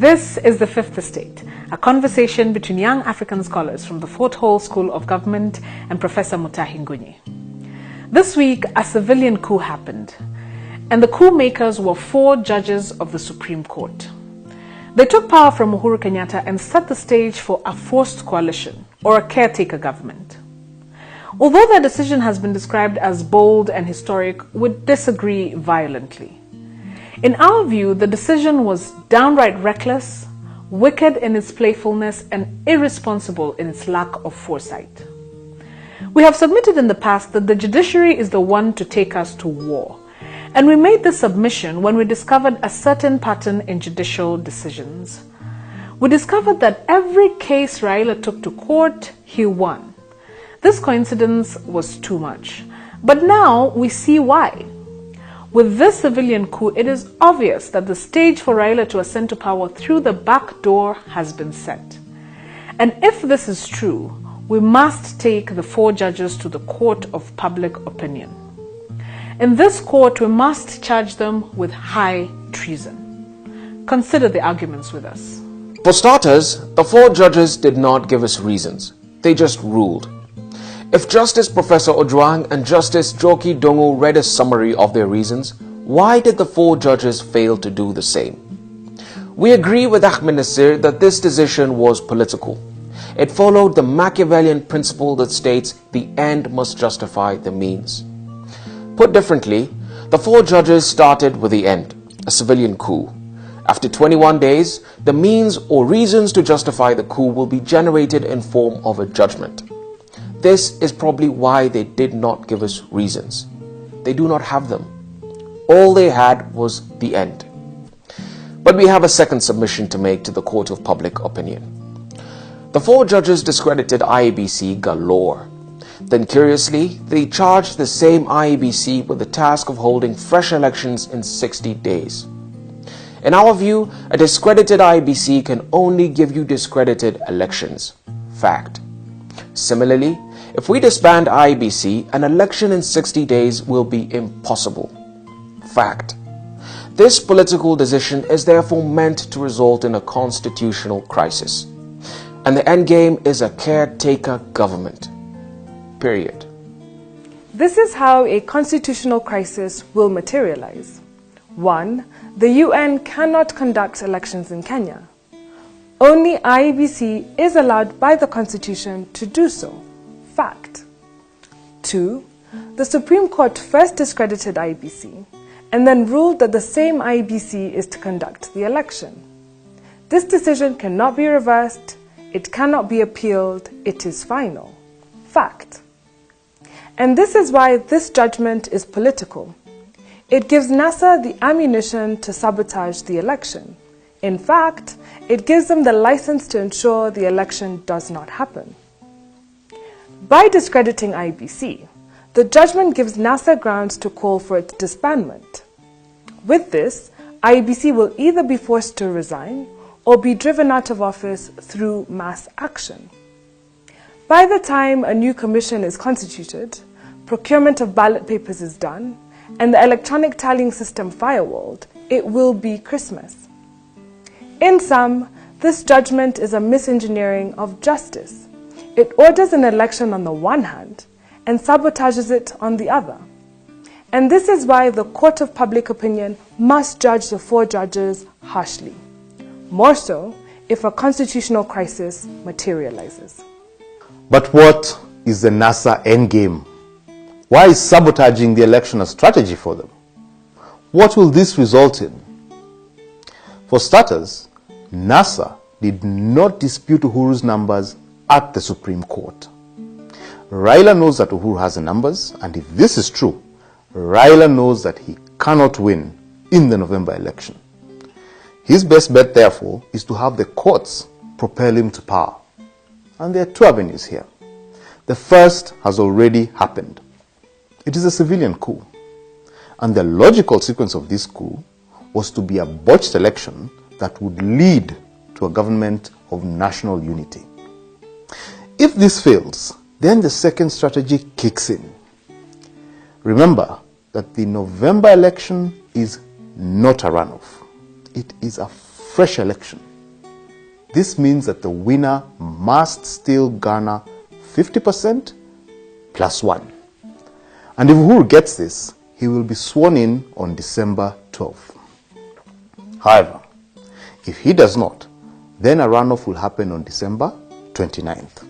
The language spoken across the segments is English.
This is The Fifth Estate, a conversation between young African scholars from the Fort Hall School of Government and Professor Mutahi Ngunyi. This week, a civilian coup happened, and the coup makers were 4 judges of the Supreme Court. They took power from Uhuru Kenyatta and set the stage for a forced coalition, or a caretaker government. Although their decision has been described as bold and historic, we disagree violently. In our view, the decision was downright reckless, wicked in its playfulness, and irresponsible in its lack of foresight. We have submitted in the past that the judiciary is the one to take us to war, and we made this submission when we discovered a certain pattern in judicial decisions. We discovered that every case Raila took to court, he won. This coincidence was too much, but now we see why. With this civilian coup, it is obvious that the stage for Raila to ascend to power through the back door has been set. And if this is true, we must take the 4 judges to the court of public opinion. In this court, we must charge them with high treason. Consider the arguments with us. For starters, the 4 judges did not give us reasons. They just ruled. If Justice Professor Ojwang and Justice Joki Dongo read a summary of their reasons, why did the 4 judges fail to do the same? We agree with Ahmed Nasir that this decision was political. It followed the Machiavellian principle that states the end must justify the means. Put differently, the 4 judges started with the end, a civilian coup. After 21 days, the means or reasons to justify the coup will be generated in form of a judgment. This is probably why they did not give us reasons. They do not have them. All they had was the end. But we have a second submission to make to the court of public opinion. The 4 judges discredited IEBC galore. Then curiously, they charged the same IEBC with the task of holding fresh elections in 60 days. In our view, a discredited IEBC can only give you discredited elections. Fact. Similarly, if we disband IEBC, an election in 60 days will be impossible. Fact. This political decision is therefore meant to result in a constitutional crisis. And the endgame is a caretaker government. Period. This is how a constitutional crisis will materialize. 1. The UN cannot conduct elections in Kenya. Only IEBC is allowed by the Constitution to do so. Fact. 2. The Supreme Court first discredited IEBC and then ruled that the same IEBC is to conduct the election. This decision cannot be reversed, it cannot be appealed, it is final. Fact. And this is why this judgment is political. It gives NASA the ammunition to sabotage the election. In fact, it gives them the license to ensure the election does not happen. By discrediting IEBC, the judgment gives NASA grounds to call for its disbandment. With this, IEBC will either be forced to resign or be driven out of office through mass action. By the time a new commission is constituted, procurement of ballot papers is done, and the electronic tallying system firewalled, it will be Christmas. In sum, this judgment is a misengineering of justice. It orders an election on the one hand and sabotages it on the other. And this is why the court of public opinion must judge the 4 judges harshly. More so if a constitutional crisis materializes. But what is the NASA endgame? Why is sabotaging the election a strategy for them? What will this result in? For starters, NASA did not dispute Uhuru's numbers at the Supreme Court. Raila knows that Uhuru has the numbers, and if this is true, Raila knows that he cannot win in the November election. His best bet, therefore, is to have the courts propel him to power. And there are 2 avenues here. The first has already happened. It is a civilian coup. And the logical sequence of this coup was to be a botched election that would lead to a government of national unity. If this fails, then the second strategy kicks in. Remember that the November election is not a runoff. It is a fresh election. This means that the winner must still garner 50% plus 1. And if Uhuru gets this, he will be sworn in on December 12th. However, if he does not, then a runoff will happen on December 29th.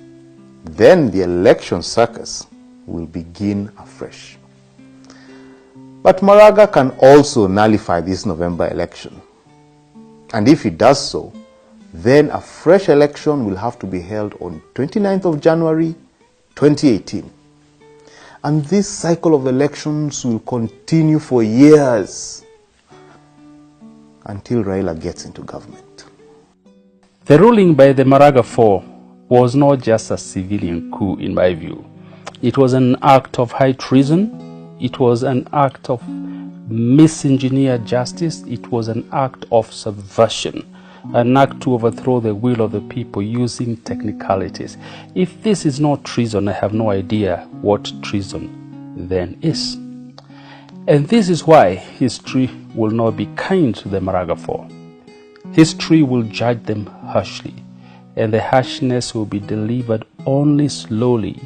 Then the election circus will begin afresh. But Maraga can also nullify this November election. And if he does so, then a fresh election will have to be held on 29th of January 2018. And this cycle of elections will continue for years until Raila gets into government. The ruling by the Maraga Four was not just a civilian coup, in my view. It was an act of high treason. It was an act of misengineered justice. It was an act of subversion, an act to overthrow the will of the people using technicalities. If this is not treason, I have no idea what treason then is. And this is why history will not be kind to the Maraga Four. History will judge them harshly, and the harshness will be delivered only slowly,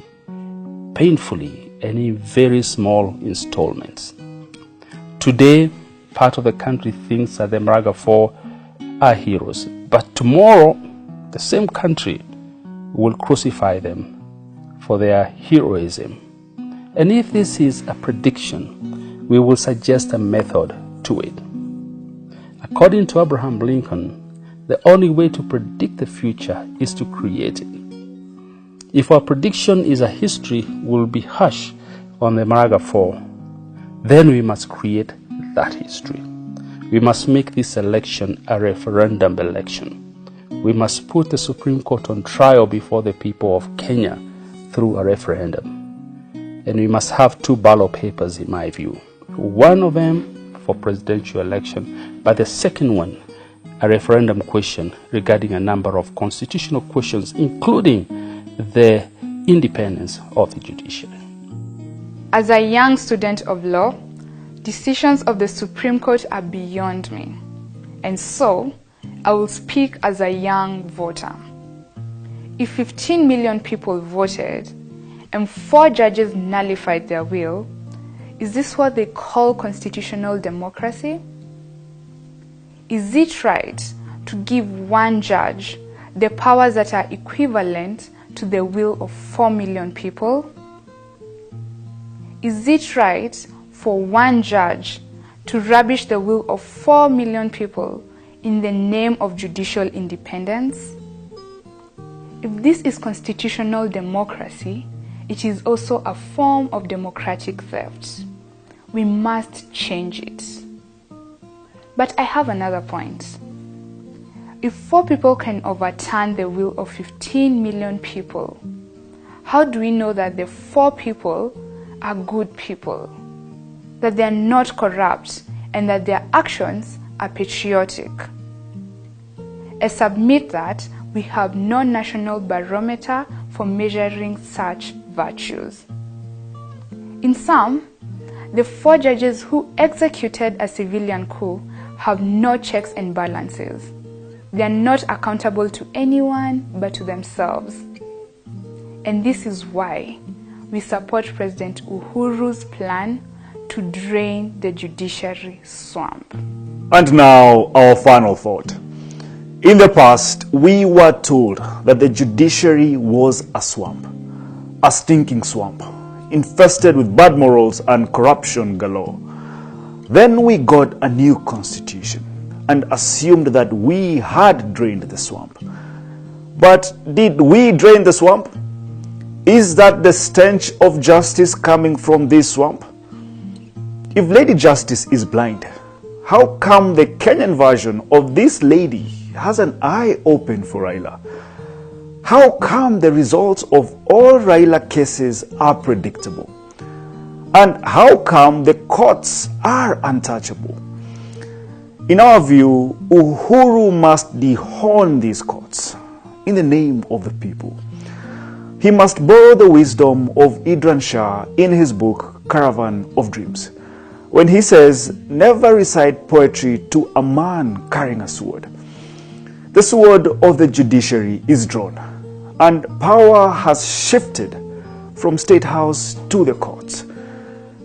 painfully, and in very small installments. Today, part of the country thinks that the Maraga Four are heroes, but tomorrow, the same country will crucify them for their heroism. And if this is a prediction, we will suggest a method to it. According to Abraham Lincoln, the only way to predict the future is to create it. If our prediction is a history will be harsh on the Maraga Four, then we must create that history. We must make this election a referendum election. We must put the Supreme Court on trial before the people of Kenya through a referendum. And we must have 2 ballot papers, in my view. One of them for presidential election, but the second one, a referendum question regarding a number of constitutional questions, including the independence of the judiciary. As a young student of law, decisions of the Supreme Court are beyond me. And so, I will speak as a young voter. If 15 million people voted and 4 judges nullified their will, is this what they call constitutional democracy? Is it right to give one judge the powers that are equivalent to the will of 4 million people? Is it right for one judge to rubbish the will of 4 million people in the name of judicial independence? If this is constitutional democracy, it is also a form of democratic theft. We must change it. But I have another point. If 4 people can overturn the will of 15 million people, how do we know that the 4 people are good people, that they are not corrupt, and that their actions are patriotic? I submit that we have no national barometer for measuring such virtues. In sum, the 4 judges who executed a civilian coup have no checks and balances. They are not accountable to anyone but to themselves. And this is why we support President Uhuru's plan to drain the judiciary swamp. And now, our final thought. In the past, we were told that the judiciary was a swamp, a stinking swamp, infested with bad morals and corruption galore. Then we got a new constitution and assumed that we had drained the swamp. But did we drain the swamp? Is that the stench of justice coming from this swamp? If Lady Justice is blind, how come the Kenyan version of this lady has an eye open for Raila? How come the results of all Raila cases are predictable? And how come the courts are untouchable? In our view, Uhuru must dehorn these courts in the name of the people. He must borrow the wisdom of Idran Shah in his book Caravan of Dreams, when he says, never recite poetry to a man carrying a sword. The sword of the judiciary is drawn, and power has shifted from State House to the courts.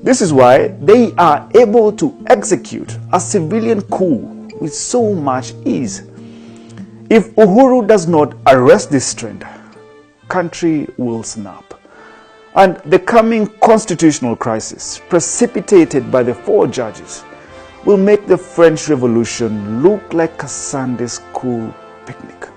This is why they are able to execute a civilian coup with so much ease. If Uhuru does not arrest this trend, country will snap. And the coming constitutional crisis, precipitated by the 4 judges, will make the French Revolution look like a Sunday school picnic.